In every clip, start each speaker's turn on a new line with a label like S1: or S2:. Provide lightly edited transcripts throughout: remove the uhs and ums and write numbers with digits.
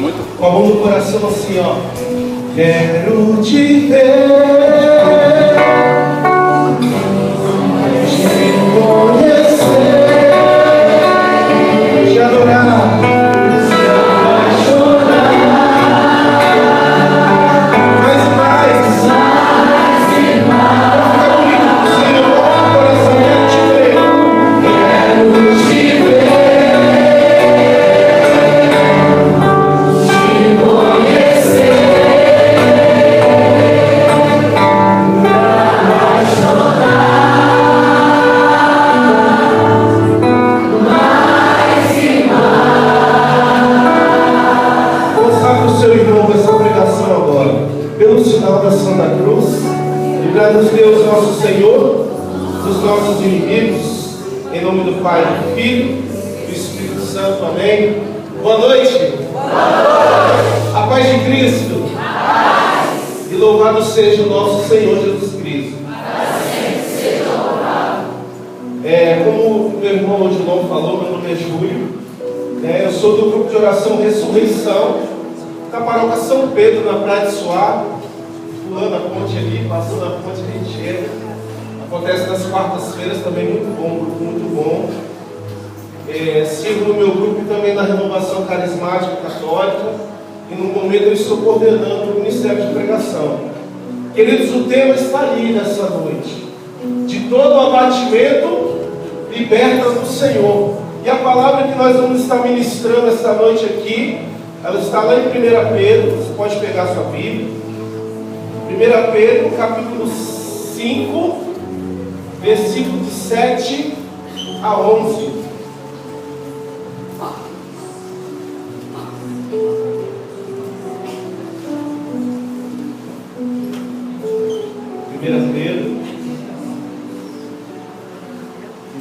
S1: muito.
S2: Com a mão no coração assim, ó. Quero te ver, te conhecer, te adorar, te apaixonar, mais e mais, e mais. Senhor, com o coração, quero te ver, quero te ver. Da Santa Cruz, livrai-nos Deus nosso Senhor dos nossos inimigos, em nome do Pai, do Filho e do Espírito Santo, amém. Boa noite. Boa noite. A paz de Cristo. Paz. E louvado seja o nosso Senhor Jesus Cristo. Seja louvado. Como o meu irmão Odilon falou, meu nome é Júlio, eu sou do grupo de oração Ressurreição da paróquia São Pedro, na Praia de Suá. Pulando a ponte ali, passando a ponte que a gente chega. Acontece nas quartas-feiras também, muito bom, grupo muito bom. Sigo no meu grupo também na Renovação Carismática Católica. E no momento eu estou coordenando o Ministério de Pregação. Queridos, o tema está ali nessa noite. De todo abatimento, liberta no Senhor. E a palavra que nós vamos estar ministrando esta noite aqui, ela está lá em 1 Pedro, você pode pegar a sua Bíblia. 1 Pedro, capítulo 5, versículo de 7 a 11.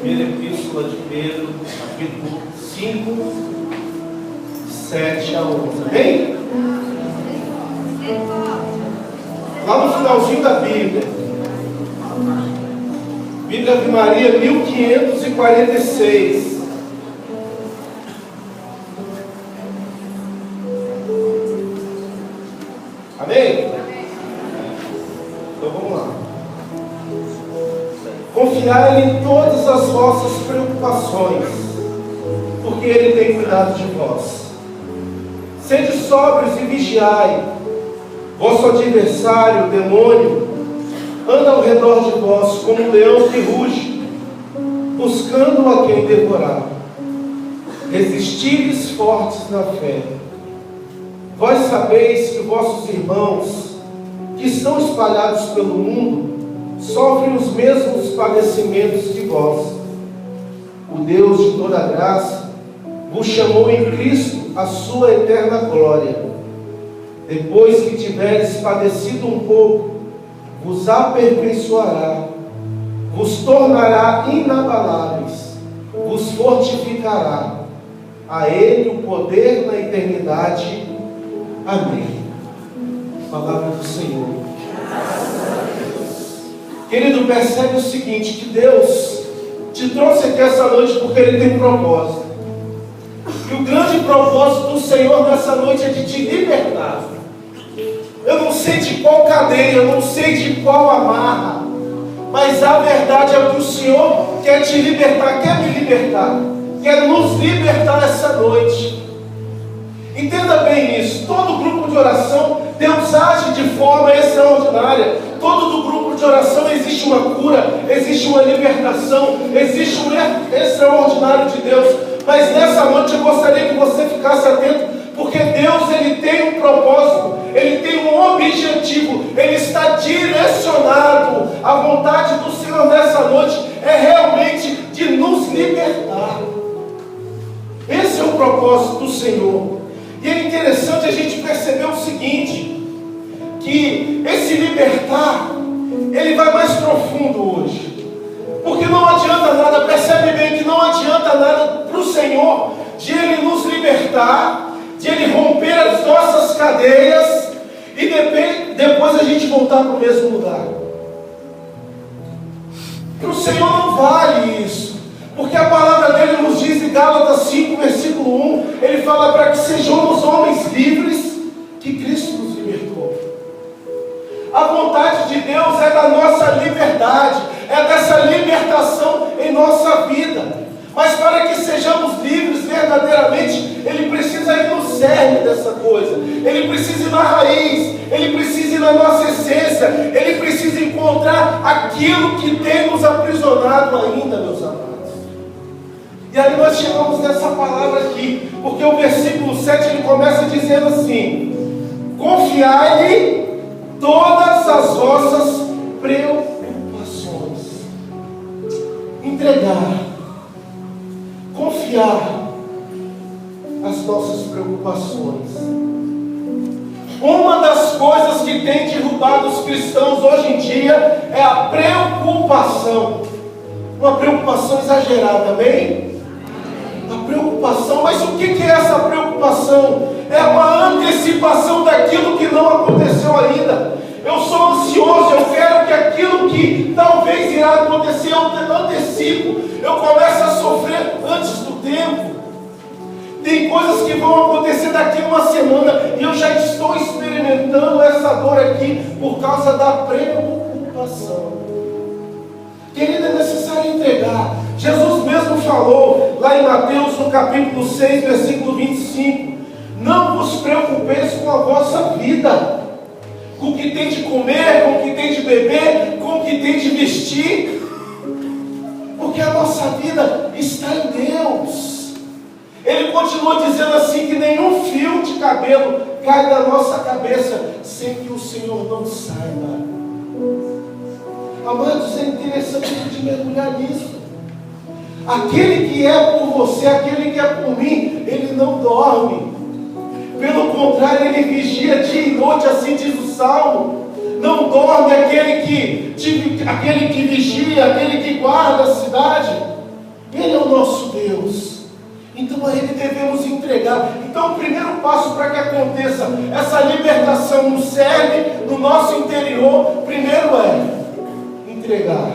S2: Primeira Epístola de Pedro, capítulo 5, de 7 a 11. Amém? Lá no finalzinho da Bíblia, Bíblia de Maria 1546. Amém? Então vamos lá. Confiai em todas as vossas preocupações, porque Ele tem cuidado de vós. Sede sóbrios e vigiai. Vosso adversário, o demônio, anda ao redor de vós como um leão que ruge, buscando a quem devorar. Resisti-lhes fortes na fé. Vós sabeis que vossos irmãos, que estão espalhados pelo mundo, sofrem os mesmos padecimentos que vós. O Deus de toda graça vos chamou em Cristo a sua eterna glória. Depois que tiveres padecido um pouco, vos aperfeiçoará, vos tornará inabaláveis, vos fortificará. A Ele o poder na eternidade. Amém. Palavra do Senhor. Querido, percebe o seguinte, que Deus te trouxe aqui essa noite porque Ele tem um propósito. E o grande propósito do Senhor nessa noite é de te libertar. Eu não sei de qual cadeia, eu não sei de qual amarra, mas a verdade é que o Senhor quer te libertar, quer me libertar, quer nos libertar essa noite. Entenda bem isso. Todo grupo de oração, Deus age de forma extraordinária. Todo grupo de oração existe uma cura, existe uma libertação, existe um extraordinário de Deus. Mas nessa noite eu gostaria que você ficasse atento, porque Deus, Ele tem um propósito, Ele tem um objetivo, Ele está direcionado. A vontade do Senhor nessa noite é realmente de nos libertar. Esse é o propósito do Senhor. E é interessante a gente perceber o seguinte, que esse libertar, ele vai mais profundo hoje. Porque não adianta nada, percebe bem que não adianta nada para o Senhor de Ele nos libertar, de Ele romper as nossas cadeias e depois a gente voltar para o mesmo lugar. Para o Senhor não vale isso. Porque a palavra dele nos diz em Gálatas 5, versículo 1, ele fala para que sejamos homens livres que Cristo nos libertou. A vontade de Deus é da nossa liberdade, é dessa libertação em nossa vida. Mas para que sejamos livres verdadeiramente, Ele precisa ir no cerne dessa coisa, Ele precisa ir na raiz, Ele precisa ir na nossa essência, Ele precisa encontrar aquilo que tem nos aprisionado ainda, meus amados. E aí nós chegamos nessa palavra aqui, porque o versículo 7 ele começa dizendo assim: confiai-lhe todas as vossas preocupações. Entregar, confiar as nossas preocupações. Uma das coisas que tem derrubado os cristãos hoje em dia é a preocupação. Uma preocupação exagerada, amém? A preocupação, mas o que é essa preocupação? É uma antecipação daquilo que não aconteceu ainda. Eu sou ansioso, eu quero que aquilo que talvez irá acontecer, eu antecipo, eu começo a sofrer antes do tempo. Tem coisas que vão acontecer daqui a uma semana e eu já estou experimentando essa dor aqui por causa da preocupação. Querido, é necessário entregar. Jesus mesmo falou lá em Mateus no capítulo 6, versículo 25: não vos preocupeis com a vossa vida, com o que tem de comer, com o que tem de beber, com o que tem de vestir, porque a nossa vida está em Deus. Ele continua dizendo assim, que nenhum fio de cabelo cai da nossa cabeça sem que o Senhor não saiba. Amados, é interessante de mergulhar nisso. Aquele que é por você, aquele que é por mim, ele não dorme. Pelo contrário, ele vigia dia e noite, assim diz o Salmo. Não dorme aquele que vigia, aquele que guarda a cidade. Ele é o nosso Deus. Então a Ele devemos entregar. Então o primeiro passo para que aconteça essa libertação no cerne, no nosso interior, primeiro é entregar.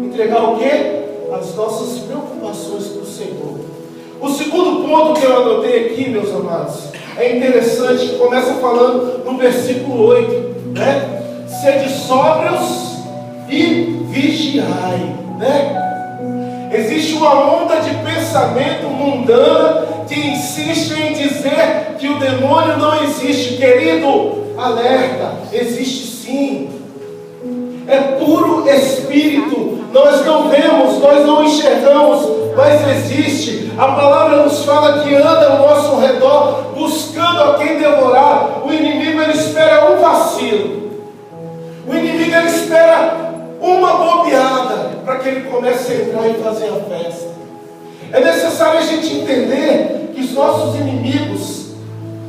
S2: Entregar o quê? As nossas preocupações para o Senhor. O segundo ponto que eu anotei aqui, meus amados, é interessante, que começa falando no versículo 8, né? Sede sóbrios e vigiai, né? Existe uma onda de pensamento mundana que insiste em dizer que o demônio não existe. Querido, alerta, existe sim. É puro espírito. Nós não vemos, nós não enxergamos, mas existe. A palavra nos fala que anda ao nosso redor buscando a quem devorar. O inimigo ele espera um vacilo. O inimigo ele espera uma bobeada para que ele comece a entrar e fazer a festa. É necessário a gente entender que os nossos inimigos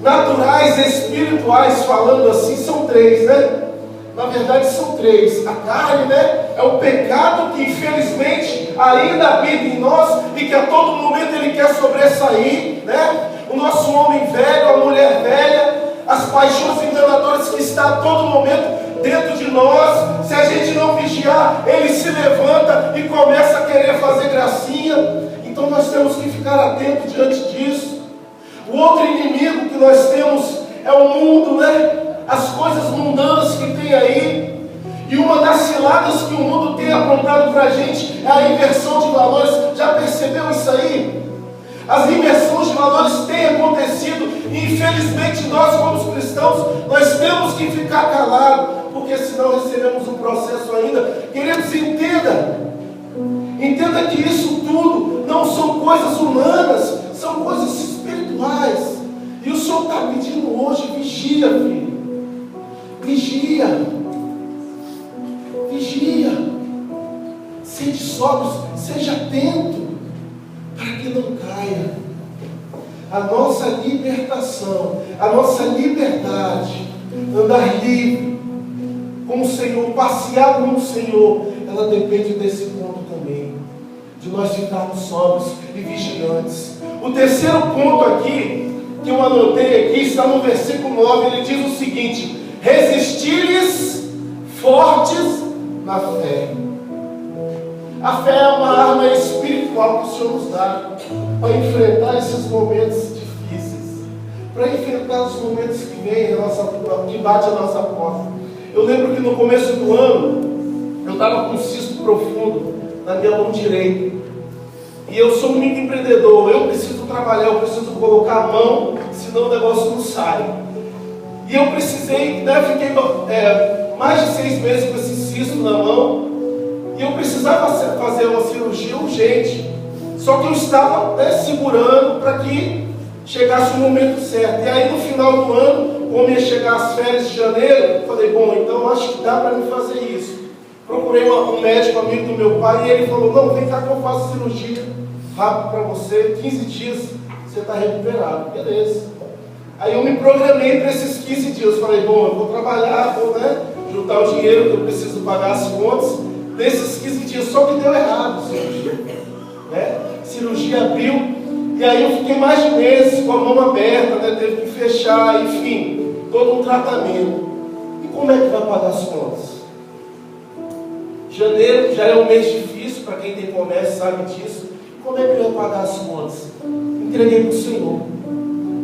S2: naturais, espirituais, falando assim, são três, né? Na verdade são três. A carne, né? É o pecado que infelizmente ainda habita em nós e que a todo momento ele quer sobressair, né? O nosso homem velho, a mulher velha, as paixões enganadoras que estão a todo momento dentro de nós. Se a gente não vigiar, ele se levanta e começa a querer fazer gracinha. Então nós temos que ficar atentos diante disso. O outro inimigo que nós temos é o mundo, né? As coisas mundanas que tem aí. E uma das ciladas que o mundo tem apontado para a gente é a inversão de valores. Já percebeu isso aí? As inversões de valores têm acontecido e infelizmente nós como cristãos, nós temos que ficar calados, porque senão recebemos um processo ainda. Queridos, entenda que isso tudo não são coisas humanas, são coisas espirituais. E o Senhor está pedindo hoje, vigia, filho. Vigia. Vigia. Sede sóbrios, seja atento, para que não caia. A nossa libertação, a nossa liberdade, andar livre com o Senhor, passear com o Senhor, ela depende desse ponto também, de nós ficarmos sóbrios e vigilantes. O terceiro ponto aqui, que eu anotei aqui, está no versículo 9, ele diz o seguinte: resistir-lhes fortes na fé. A fé é uma arma espiritual que o Senhor nos dá para enfrentar esses momentos difíceis, para enfrentar os momentos que vêm, que batem a nossa porta. Eu lembro que no começo do ano, eu estava com um cisto profundo na minha mão direita. E eu sou um mini empreendedor, eu preciso trabalhar, eu preciso colocar a mão, senão o negócio não sai. E eu precisei, fiquei mais de 6 meses com esse cisto na mão, e eu precisava fazer uma cirurgia urgente. Só que eu estava segurando para que chegasse o momento certo. E aí no final do ano, como ia chegar as férias de janeiro, eu falei, bom, então acho que dá para me fazer isso. Procurei um médico amigo do meu pai, e ele falou, não, vem cá que eu faço cirurgia rápido para você, 15 dias você está recuperado. Beleza. Aí eu me programei para esses 15 dias. Falei, bom, eu vou trabalhar, vou juntar o dinheiro que eu preciso pagar as contas nesses 15 dias. Só que deu errado a cirurgia. Cirurgia abriu, e aí eu fiquei mais de meses com a mão aberta, teve que fechar, enfim, todo um tratamento. E como é que vai pagar as contas? Janeiro já é um mês difícil, para quem tem comércio sabe disso. Como é que eu ia pagar as contas? Entreguei para o Senhor.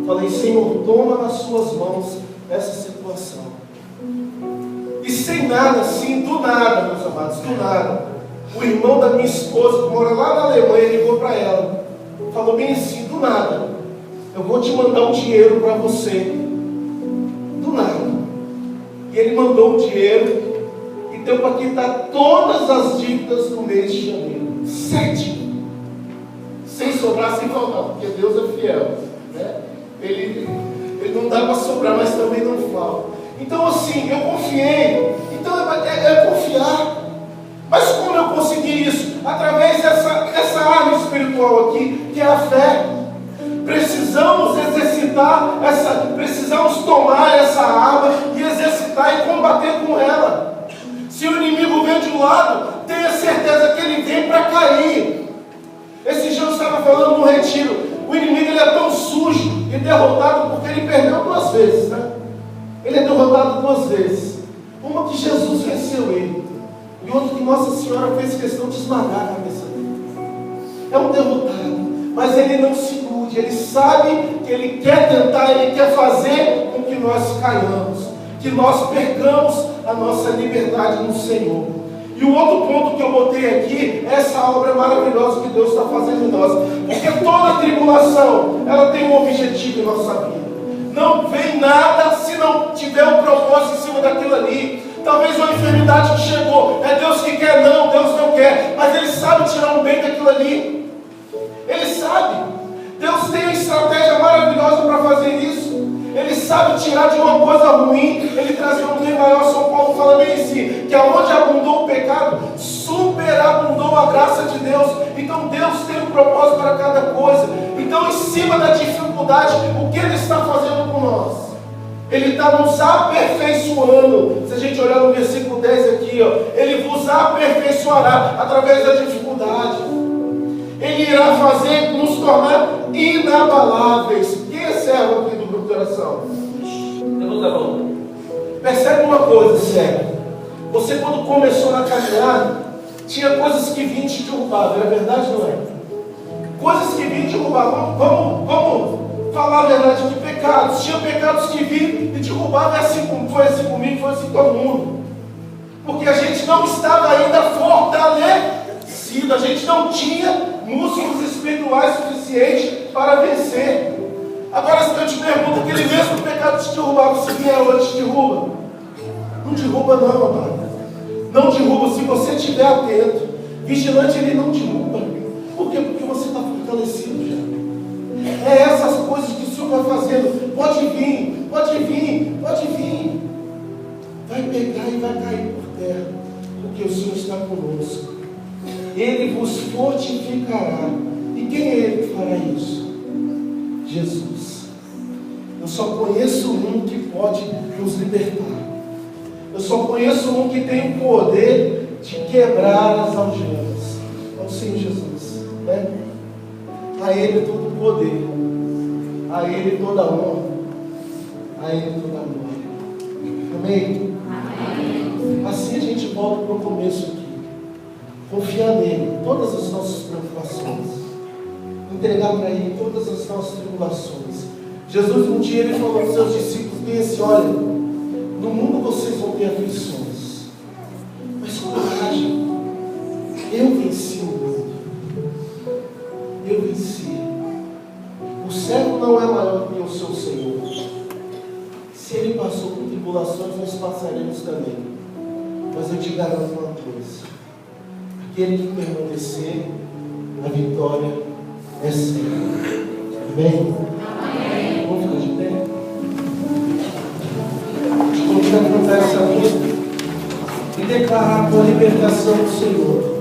S2: Falei, Senhor, toma nas suas mãos essa situação. E sem nada, assim, do nada, meus amados, do nada, o irmão da minha esposa, que mora lá na Alemanha, ligou para ela. Falou bem assim, do nada, eu vou te mandar um dinheiro para você. Do nada. E ele mandou o dinheiro e deu para quitar todas as dívidas do mês de janeiro. 7. Sem sobrar, sem faltar, porque Deus é fiel. Ele não dá para sobrar, mas também não falta. Então assim, eu confiei. Então é confiar. Mas como eu consegui isso? Através dessa arma espiritual aqui, que é a fé. Precisamos exercitar precisamos tomar essa arma e exercitar e combater com ela. Se o inimigo vem de um lado, tenha certeza que ele vem para cair. Esse dia eu estava falando no retiro, o inimigo ele é tão sujo e derrotado porque ele perdeu 2 vezes, Ele é derrotado 2 vezes. Uma que Jesus venceu ele, e outra que Nossa Senhora fez questão de esmagar a cabeça dele. É um derrotado, mas ele não se ilude, ele sabe que ele quer tentar, ele quer fazer com que nós caiamos, que nós percamos a nossa liberdade no Senhor. E o outro ponto que eu botei aqui é essa obra maravilhosa que Deus está fazendo em nós. Porque toda tribulação, ela tem um objetivo em nossa vida. Não vem nada se não tiver um propósito em cima daquilo ali. Talvez uma enfermidade que chegou, é Deus que quer, não, Deus não quer. Mas Ele sabe tirar um bem daquilo ali. Ele sabe. Deus tem uma estratégia maravilhosa para fazer isso. Ele sabe tirar de uma coisa ruim, ele traz um bem maior. São Paulo fala bem assim, que aonde abundou o pecado, superabundou a graça de Deus. Então Deus tem um propósito para cada coisa. Então em cima da dificuldade, o que Ele está fazendo com nós? Ele está nos aperfeiçoando. Se a gente olhar no versículo 10 aqui, Ele vos aperfeiçoará através da dificuldade. Ele irá fazer nos tornar inabaláveis. Quem é servo aqui do grupo de oração? Levanta a mão. Percebe uma coisa, sério. Você quando começou na caminhada, tinha coisas que vinham te derrubar, não é verdade, não é? Coisas que vinham te derrubar. Vamos falar a verdade de pecados. Tinha pecados que vinham e derrubavam. Foi assim comigo, foi assim com todo mundo. Porque a gente não estava ainda fortalecido, a gente não tinha músculos espirituais suficientes para vencer. Agora, se eu te pergunto, aquele mesmo pecado que te derrubava, se vier hoje, te derruba? Não derruba não, amado. Não derruba. Se você estiver atento, vigilante, ele não derruba. Por quê? Porque você está fortalecido já. É essas coisas que o Senhor vai fazendo. Pode vir, pode vir, pode vir. Vai pegar e vai cair por terra, porque o Senhor está conosco. Ele vos fortificará. E quem é Ele que fará isso? Jesus. Eu só conheço um que pode nos libertar. Eu só conheço um que tem o poder de quebrar as algemas. É o Senhor Jesus. A Ele todo o poder, a Ele toda a honra, a Ele toda a glória. Amém? Amém. Assim a gente volta para o começo aqui. confiar nele todas as nossas preocupações, entregar para ele todas as nossas tribulações. Jesus um dia ele falou aos seus discípulos bem assim: olha, no mundo vocês vão ter aflições, mas coragem, eu venci o mundo, eu venci. O servo não é maior que o seu Senhor. Se ele passou por tribulações, nós passaremos também. Mas eu te garanto uma coisa: aquele que permanecer, a vitória é certa. Amém? Amém. Vamos ficar de pé? Te convido a cantar essa música e declarar a tua libertação do Senhor.